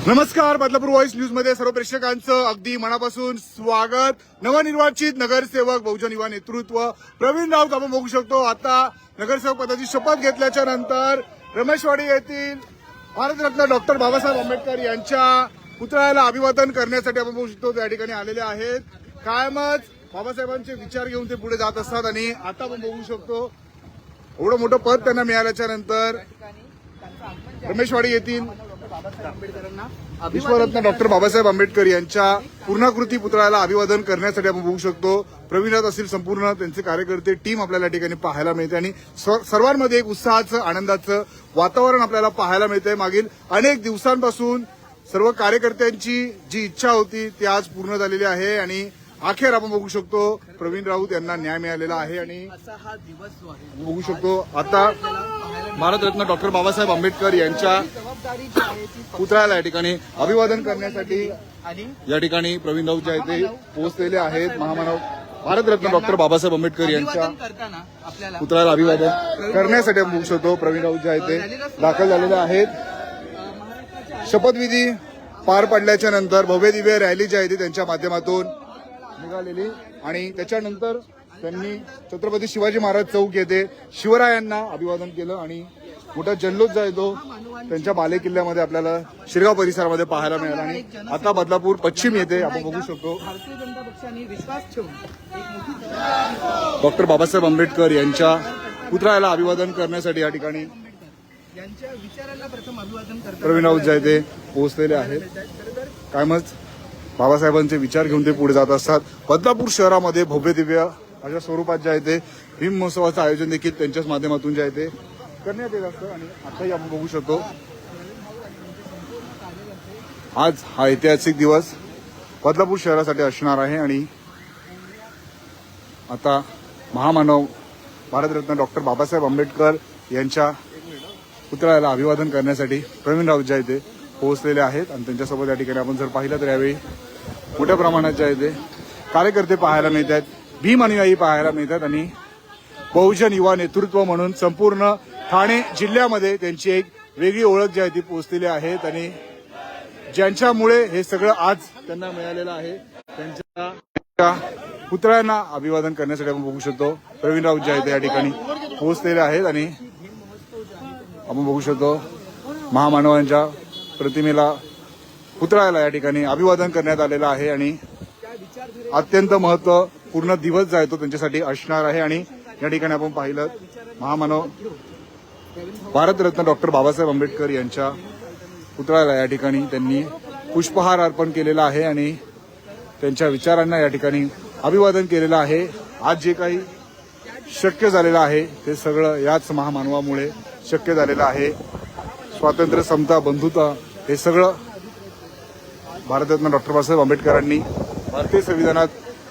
नमस्कार. Badlapur voice news मध्ये सर्व प्रेक्षकांचं अगदी मनापासून स्वागत. नवनिर्वाचित नगरसेवक बहुजन युवा नेतृत्व प्रवीण राऊत आपण बघू शकतो. आता नगरसेवक पदाची शपथ घेतल्याच्या नंतर रमेशवाडी येथील भारतरत्न डॉक्टर बाबासाहेब आंबेडकर यांच्या पुतळ्याला अभिवादन करण्यासाठी आपण बघू शकतो त्या ठिकाणी आलेले आहेत. कायमच बाबासाहेबांचे विचार घेऊन ते पुढे जात असतात आणि आता आपण बघू शकतो एवढं मोठं पद त्यांना मिळाल्याच्या नंतर रमेशवाडी येथील विश्वरत्न डॉक्टर बाबासाहेब आंबेडकर यांच्या पूर्णाकृती पुतळ्याला अभिवादन करण्यासाठी आपण बघू शकतो. प्रवीणात असतील संपूर्ण त्यांचे कार्यकर्ते टीम आपल्याला ठिकाणी पाहायला मिळते आणि सर्वांमध्ये एक उत्साहाचं आनंदाचं वातावरण आपल्याला पाहायला मिळतंय. मागील अनेक दिवसांपासून सर्व कार्यकर्त्यांची जी इच्छा होती ती आज पूर्ण झालेली आहे आणि अखेर आपण बघू शकतो प्रवीण राऊत यांना न्याय मिळालेला आहे आणि असा हा दिवस जो आहे बघू शकतो आता भारतरत्न डॉक्टर बाबासाहेब आंबेडकर यांच्या पुतळ्याला या ठिकाणी अभिवादन करण्यासाठी या ठिकाणी प्रवीण राऊत जे आहेत ते पोहोचलेले आहेत. महामानव भारतरत्न डॉक्टर बाबासाहेब आंबेडकर यांच्या पुतळ्याला अभिवादन करण्यासाठी आपण बघू शकतो प्रवीण राऊत जे आहेत ते दाखल झालेले आहेत. शपथविधी पार पडल्याच्या नंतर भव्य दिव्य रॅली जी आहे ती त्यांच्या माध्यमातून निघालेली आणि त्याच्यानंतर त्यांनी छत्रपती शिवाजी महाराज चौक येथे शिवरायांना अभिवादन केलं आणि मोठा जल्लोष जो आहे तो त्यांच्या बाले किल्ल्यामध्ये आपल्याला शिरगाव परिसरामध्ये पाहायला मिळाला आणि आता बदलापूर पश्चिम येथे आपण बघू शकतो भारतीय जनता पक्षाने विश्वास ठेवून एक मोठी डॉक्टर बाबासाहेब आंबेडकर यांच्या पुतळ्याला अभिवादन करण्यासाठी या ठिकाणी यांच्या विचारांना प्रथम अभिवादन करतात. प्रवीण राऊत जे आहे ते पोहोचलेले आहेत. कायमच बाबासाहेबांचे विचार घेऊन ते पुढे जात असतात. बदलापूर शहरामध्ये भव्य दिव्य अशा स्वरूपात जे आहे ते भीम महोत्सवाचं आयोजन देखील त्यांच्याच माध्यमातून जे आहे ते करण्यात येत असतं आणि आताही आपण बघू शकतो आज हा ऐतिहासिक दिवस बदलापूर शहरासाठी असणार आहे आणि आता महामानव भारतरत्न डॉक्टर बाबासाहेब आंबेडकर यांच्या पुतळ्याला अभिवादन करण्यासाठी प्रवीण राऊत जे आहे ते पोहोचलेले आहेत आणि त्यांच्यासोबत या ठिकाणी आपण जर पाहिलं तर यावेळी मोठ्या प्रमाणात जे आहे ते कार्यकर्ते पाहायला मिळतात, भीम अनुयायी पाहायला मिळतात आणि बहुजन युवा नेतृत्व म्हणून संपूर्ण ठाणे जिल्ह्यामध्ये त्यांची एक वेगळी ओळख जी आहे ती पोहोचलेली आहेत आणि ज्यांच्यामुळे हे सगळं आज त्यांना मिळालेलं आहे त्यांच्या पुतळ्यांना अभिवादन करण्यासाठी आपण बघू शकतो प्रवीण राऊत जे आहे ते या ठिकाणी पोहोचलेले आहेत आणि आपण बघू शकतो महामानवांच्या प्रतिमेला पुतळ्याला या ठिकाणी अभिवादन करण्यात आलेलं आहे आणि अत्यंत महत्वपूर्ण दिवस जो आहे तो त्यांच्यासाठी असणार आहे आणि या ठिकाणी आपण पाहिलं महामानव भारतरत्न डॉक्टर बाबासाहेब आंबेडकर यांच्या पुतळ्याला या ठिकाणी त्यांनी पुष्पहार अर्पण केलेला आहे आणि त्यांच्या विचारांना या ठिकाणी अभिवादन केलेलं आहे. आज जे काही शक्य झालेलं आहे ते सगळं याच महामानवामुळे शक्य झालेलं आहे. स्वातंत्र्य, समता, बंधुता हे सगळं भारतरत्न डॉक्टर बाबासाहेब आंबेडकरांनी भारतीय संविधानात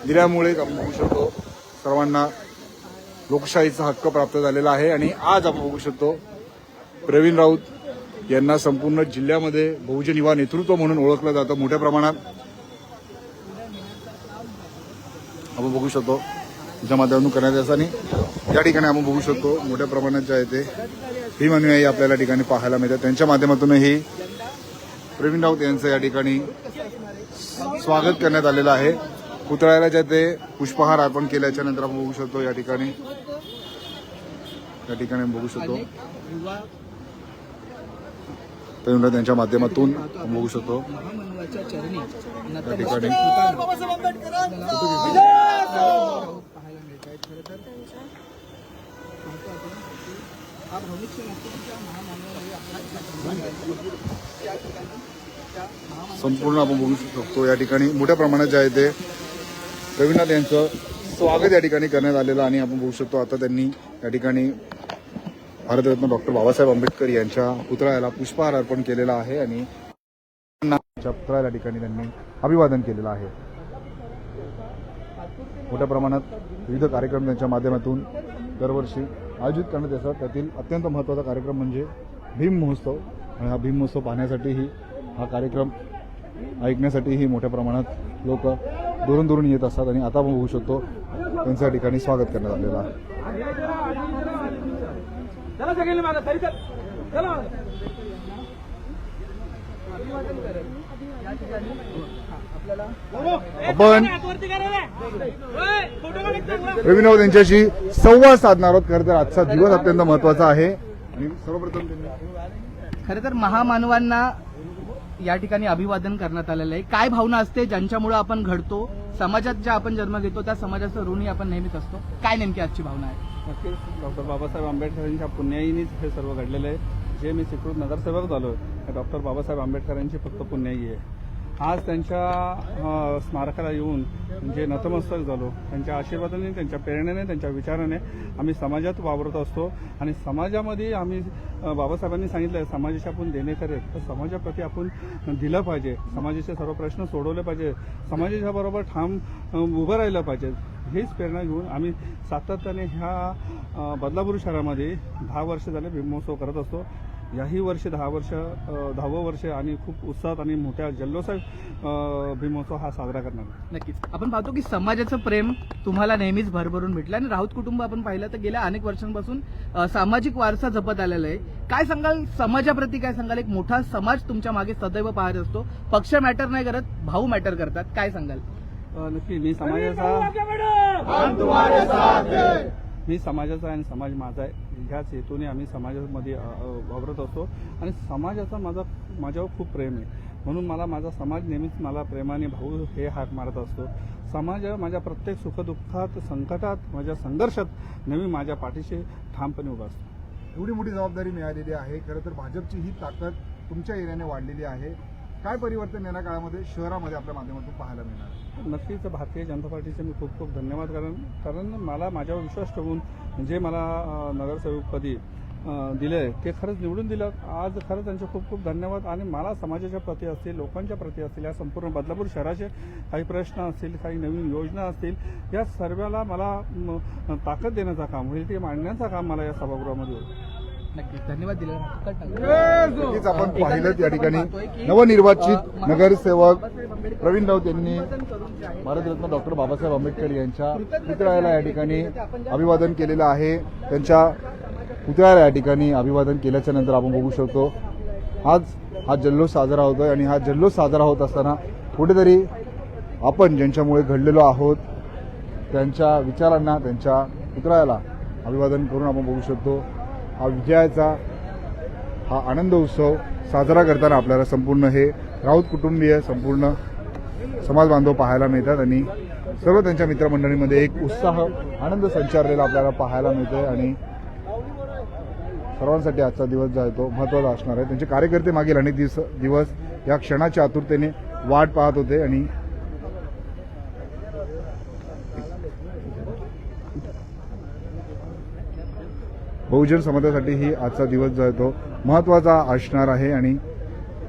दिल्यामुळे आपण बघू शकतो सर्वांना लोकशाहीचा हक्क प्राप्त झालेला आहे आणि आज आपण बघू शकतो प्रवीण राऊत यांना संपूर्ण जिल्ह्यामध्ये बहुजन युवा नेतृत्व म्हणून ओळखलं जातं. मोठ्या प्रमाणात आपण बघू शकतो त्याच्या माध्यमातून करण्यात येतं आणि या ठिकाणी आपण बघू शकतो मोठ्या प्रमाणात जे आहे ते भीम अनुयायी आपल्याला ठिकाणी पाहायला मिळतात. त्यांच्या माध्यमातूनही प्रवीण राऊत यांचं या ठिकाणी स्वागत करण्यात आलेलं आहे. पुतळ्याला जे ते पुष्पहार अर्पण केल्याच्या नंतर आपण बघू शकतो या ठिकाणी बघू शकतो प्रवीण राऊत यांच्या माध्यमातून आपण बघू शकतो महामानवाच्या चरणी या ठिकाणी संपूर्ण आपण बघू शकतो या ठिकाणी मोठ्या प्रमाणात जे आहे ते प्रवीणनाथ यांचं स्वागत या ठिकाणी करण्यात आलेलं आणि आपण बघू शकतो आता त्यांनी या ठिकाणी भारतरत्न डॉक्टर बाबासाहेब आंबेडकर यांच्या पुतळ्याला पुष्पहार अर्पण केलेला आहे आणि पुतळ्याला ठिकाणी त्यांनी अभिवादन केलेलं आहे. मोठ्या प्रमाणात विविध कार्यक्रम त्यांच्या माध्यमातून दरवर्षी आयोजित करण्यात येतात. त्यातील अत्यंत महत्त्वाचा कार्यक्रम म्हणजे भीम महोत्सव आणि हा भीम महोत्सव पाहण्यासाठीही हा कार्यक्रम ऐकण्यासाठीही मोठ्या प्रमाणात लोक दुरून दुरून येत असतात आणि आता आपण बघू शकतो त्यांच्या ठिकाणी स्वागत करण्यात आलेलं आहे. अभिवादन करत या ठिकाणी आपल्याला आपण प्रवीण राऊत यांच्याशी संवाद साधणार आहोत. खरं तर आजचा दिवस अत्यंत महत्वाचा आहे आणि सर्वप्रथम त्यांनी खरं तर महामानवांना या ठिकाणी अभिवादन करण्यात आलेलं आहे. काय भावना असते ज्यांच्यामुळे आपण घडतो, समाजात ज्या आपण जन्म घेतो त्या समाजाचं ऋणी आपण नेहमीच असतो, काय नेमकी आजची भावना आहे? नक्कीच डॉक्टर बाबासाहेब आंबेडकरांच्या पुण्याईनीच हे सर्व घडलेलं आहे. जे मी स्वीकृत नगरसेवक झालो डॉक्टर बाबासाहेब आंबेडकरांची फक्त पुण्याई आहे. आज त्यांच्या स्मारकाला येऊन जे नतमस्तक झालो, त्यांच्या आशीर्वादाने, त्यांच्या प्रेरणेने, त्यांच्या विचाराने आम्ही समाजात वावरत असतो आणि समाजामध्ये आम्ही बाबासाहेबांनी सांगितलं आहे समाजाशी आपण देणेकर आहेत, तर समाजाप्रती आपण दिलं पाहिजे, समाजाचे सर्व प्रश्न सोडवले पाहिजे, समाजाच्या बरोबर ठाम उभं राहिलं पाहिजे. हीच प्रेरणा घेऊन आम्ही सातत्याने ह्या बदलापूर शहरामध्ये 10 वर्ष झाले भीमोत्सव करत असतो. याही वर्षी 10वं वर्ष आणि खूप उत्साहात आणि मोठ्या जल्लोषात भीमोत्सव हा साजरा करणार. नक्कीच आपण पाहतो की समाजाचं प्रेम तुम्हाला नेहमीच भरभरून भेटलं आणि राऊत कुटुंब आपण पाहिलं तर गेल्या अनेक वर्षांपासून सामाजिक वारसा जपत आलेला आहे. काय सांगाल समाजाप्रती, काय सांगाल? एक मोठा समाज तुमच्या मागे सदैव पाहत असतो, पक्ष मॅटर नाही करत, भाऊ मॅटर करतात, काय सांगाल? नक्की मी समाजाचा आणि समाज माझा आहे ह्याच हेतूने आम्ही समाजामध्ये वावरत असतो आणि समाजाचा माझ्यावर खूप प्रेम आहे. म्हणून मला माझा समाज नेहमीच मला प्रेमाने भाऊ हे हाक मारत असतो. समाज माझ्या प्रत्येक सुखदुःखात, संकटात, माझ्या संघर्षात नेहमी माझ्या पाठीशी ठामपणे उभा असतो. एवढी मोठी जबाबदारी मिळालेली आहे. खरं तर भाजपची ही ताकद तुमच्या एरियाने वाढलेली आहे. काय परिवर्तन येणाऱ्या काळामध्ये शहरामध्ये आपल्या माध्यमातून पाहायला मिळणार? नक्कीच भारतीय जनता पार्टीचे मी खूप खूप धन्यवाद कारण मला माझ्यावर विश्वास ठेवून जे मला नगरसेवकपदी दिले ते खरंच निवडून दिलं. आज खरंच त्यांचे खूप खूप धन्यवाद. आणि मला समाजाच्या प्रती असतील, लोकांच्या प्रती असतील, या संपूर्ण बदलापूर शहराचे काही प्रश्न असतील, काही नवीन योजना असतील, या सर्वाला मला ताकद देण्याचं काम होईल, ते मांडण्याचं काम मला या सभागृहामध्ये होईल. नक्कीच धन्यवाद नक्कीच आपण पाहिलं या ठिकाणी नवनिर्वाचित नगरसेवक प्रवीण राऊत यांनी भारतरत्न डॉक्टर बाबासाहेब आंबेडकर यांच्या पुतळ्याला या ठिकाणी अभिवादन केलेलं आहे. त्यांच्या पुतळ्याला या ठिकाणी अभिवादन केल्याच्या नंतर आपण बघू शकतो आज हा जल्लोष साजरा होतोय आणि हा जल्लोष साजरा होत असताना कुठेतरी आपण ज्यांच्यामुळे घडलेलो आहोत त्यांच्या विचारांना, त्यांच्या पुतळ्याला अभिवादन करून आपण बघू शकतो हा विजयाचा हा आनंद उत्सव साजरा करताना आपल्याला संपूर्ण हे राऊत कुटुंबीय, संपूर्ण समाज बांधव पाहायला मिळतात आणि सर्व त्यांच्या मित्रमंडळीमध्ये एक उत्साह, आनंद संचारलेला आपल्याला पाहायला मिळतोय आणि सर्वांसाठी आजचा दिवस जो आहे तो महत्त्वाचा असणार आहे. त्यांचे कार्यकर्ते मागील अनेक दिवस या क्षणाच्या आतुरतेने वाट पाहत होते आणि बहुजन समाजासाठी आजचा दिवस जो आहे तो महत्त्वाचा असणार आहे आणि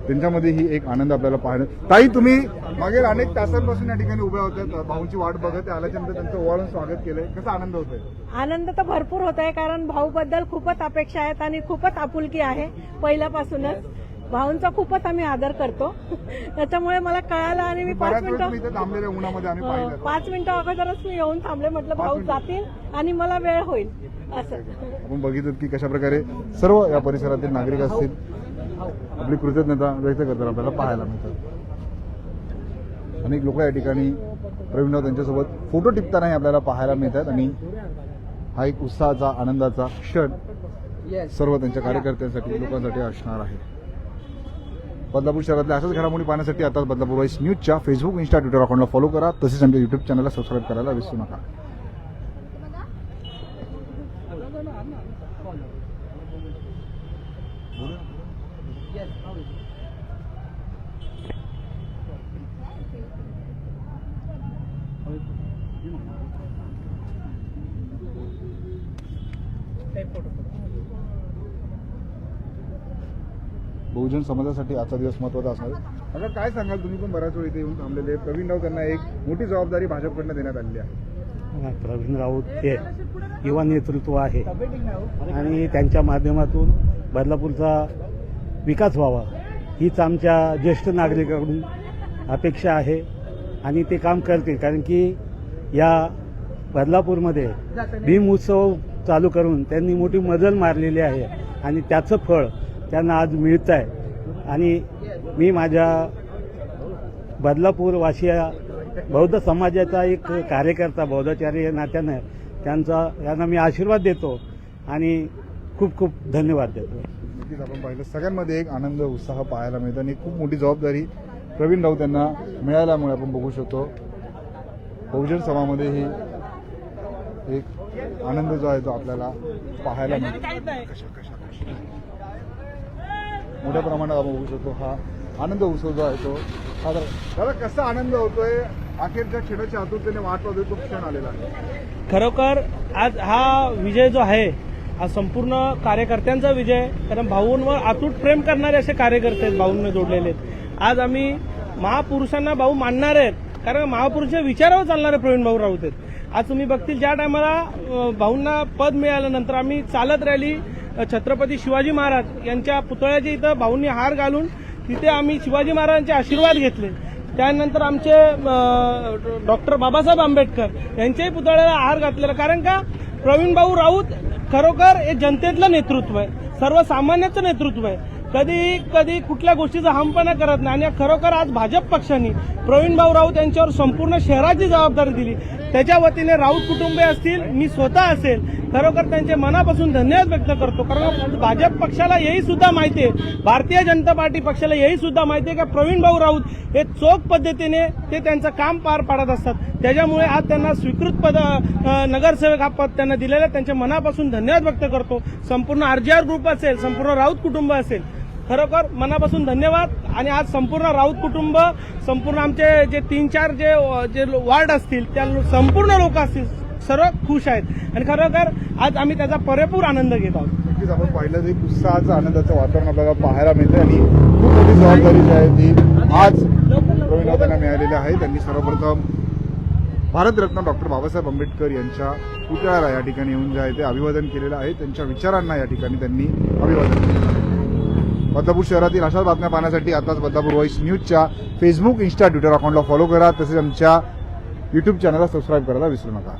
त्यांच्यामध्ये ही एक आनंद आपल्याला पाहायला. ताई, तुम्ही मागील अनेक तासांपासून या ठिकाणी उभ्या होत्या, भाऊंची वाट बघत आल्याच्यानंतर त्यांचं ओवाळून स्वागत केलंय, कसा आनंद होतोय? आनंद तर भरपूर होत आहे, कारण भाऊबद्दल खूपच अपेक्षा आहेत आणि खूपच आपुलकी आहे. पहिल्यापासूनच भाऊंचा खूपच आम्ही आदर करतो, त्याच्यामुळे मला कळालं आणि मी 5 मिनिटं थांबलेल्या उन्हामध्ये आम्ही पाहिलं. 5 मिनिटं अगोदरच मी येऊन थांबले, म्हटलं भाऊ जातील आणि मला वेळ होईल असं. आपण बघितलं की कशा प्रकारे सर्व या परिसरातील नागरिक असतील आपली कृतज्ञता व्यक्त करताना आपल्याला पाहायला मिळतात. अनेक लोक या ठिकाणी प्रवीण राऊत यांच्यासोबत फोटो टिपतानाही आपल्याला पाहायला मिळतात आणि हा एक उत्साहाचा, आनंदाचा क्षण सर्व त्यांच्या कार्यकर्त्यांसाठी, लोकांसाठी असणार आहे. बदलापूर शहरातल्या अशाच घडामोडी पाहण्यासाठी आता बदलापूर वाईस न्यूजच्या फेसबुक, इंस्टा, ट्विटर अकाउंटला फॉलो करा. तसेच आमच्या युट्यूब चॅनलला सबस्क्राईब करायला विसरू नका. बहुजन समाजासाठी आजचा दिवस महत्त्वाचा असणार आहे. आता काय सांगाल, तुम्ही पण बऱ्याच वेळ इथे येऊन थांबलेले. प्रवीण राऊत यांना एक मोठी जबाबदारी भाजपकडनं देण्यात आलेली आहे. प्रवीण राऊत हे युवा नेतृत्व आहे आणि त्यांच्या माध्यमातून बदलापूरचा विकास व्हावा हीच आमच्या ज्येष्ठ नागरिकांकडून अपेक्षा आहे आणि ते काम करतील. कारण की या बदलापूरमध्ये भीम उत्सव चालू करून त्यांनी मोठी मजल मारलेली आहे आणि त्याचं फळ त्यांना आज मिळत आहे. आणि मी माझ्या बदलापूर वाशिया बौद्ध समाजाचा एक कार्यकर्ता बौद्धाचार्य या नात्यानं यांना मी आशीर्वाद देतो आणि खूप खूप धन्यवाद देतो. नक्कीच आपण पाहिलं सगळ्यांमध्ये एक आनंद उत्साह पाहायला मिळतो आणि खूप मोठी जबाबदारी प्रवीण राऊत यांना मिळाल्यामुळे आपण बघू शकतो बहुजन समाजामध्ये ही एक आनंद जो आहे तो आपल्याला पाहायला मिळतो. मोठ्या प्रमाणात आपण बघू शकतो हा आनंद उत्सव जो आहे तो हा दादा कसा आनंद होतोय अखेरच्या क्षणाच्या आतुरतेने वाट पाहतोय तो क्षण आलेला आहे. खरोखर आज हा विजय जो आहे हा संपूर्ण कार्यकर्त्यांचा विजय, कारण भाऊंवर अतूट प्रेम करणारे असे कार्यकर्ते आहेत भाऊंना जोडलेले आहेत. आज आम्ही महापुरुषांना भाऊ मानणार आहेत, कारण महापुरुषांच्या विचारावर चालणारे प्रवीण भाऊ राऊत आहेत. आज तुम्ही बघतील ज्या टायमाला भाऊंना पद मिळाल्यानंतर आम्ही चालत रॅली छत्रपती शिवाजी महाराज यांच्या पुतळ्याच्या इथं भाऊंनी हार घालून तिथे आम्ही शिवाजी महाराजांचे आशीर्वाद घेतले. त्यानंतर आमचे डॉक्टर बाबासाहेब आंबेडकर यांच्याही पुतळ्याला हार घातलेला, कारण का प्रवीण भाऊ राऊत खरोखर हे जनतेतलं नेतृत्व आहे, सर्वसामान्याचं नेतृत्व आहे. कधी कुठल्या गोष्टीचा हमपणा करत नाही आणि खरोखर आज भाजप पक्षाने प्रवीण भाऊ राऊत यांच्यावर संपूर्ण शहराची जबाबदारी दिली. त्याच्या वतीने राऊत कुटुंबे असतील, मी स्वतः असेल, खरोखर त्यांचे मनापासून धन्यवाद व्यक्त करतो. कारण भाजप पक्षाला हेही सुद्धा माहिती आहे, भारतीय जनता पार्टी पक्षाला हेही सुद्धा माहिती आहे की प्रवीण भाऊ राऊत हे चोख पद्धतीने ते त्यांचं काम पार पाडत असतात. त्याच्यामुळे आज त्यांना स्वीकृत पद नगरसेवक हा पद त्यांना दिलेलं, त्यांच्या मनापासून धन्यवाद व्यक्त करतो. संपूर्ण आरजीआर ग्रुप असेल, संपूर्ण राऊत कुटुंब असेल, खरोखर मनापासून धन्यवाद. आणि आज संपूर्ण राऊत कुटुंब, संपूर्ण आमचे जे 3-4 जे वार्ड असतील त्या संपूर्ण लोक असतील सर्व खुश आहेत आणि खरोखर आज आम्ही त्याचा पुरेपूर आनंद घेत आहोत. नक्कीच आपण पाहिलं एक उत्साहाचं आनंदाचं वातावरण आपल्याला पाहायला मिळतं आणि खूप मोठी जबाबदारी जी आहे ती आज प्रवीण राऊत यांना मिळालेली आहे. त्यांनी सर्वप्रथम भारतरत्न डॉक्टर बाबासाहेब आंबेडकर यांच्या पुतळ्याला या ठिकाणी येऊन जे आहे ते अभिवादन केलेलं आहे. त्यांच्या विचारांना या ठिकाणी त्यांनी अभिवादन केलेलं आहे. बदलापूर शहरातील अशाच बातम्या पाहण्यासाठी आताच बदलापूर व्हॉइस न्यूजच्या फेसबुक, इंस्टा, ट्विटर अकाउंटला फॉलो करा. तसेच आमच्या युट्यूब चॅनलला सबस्क्राईब करायला विसरू नका.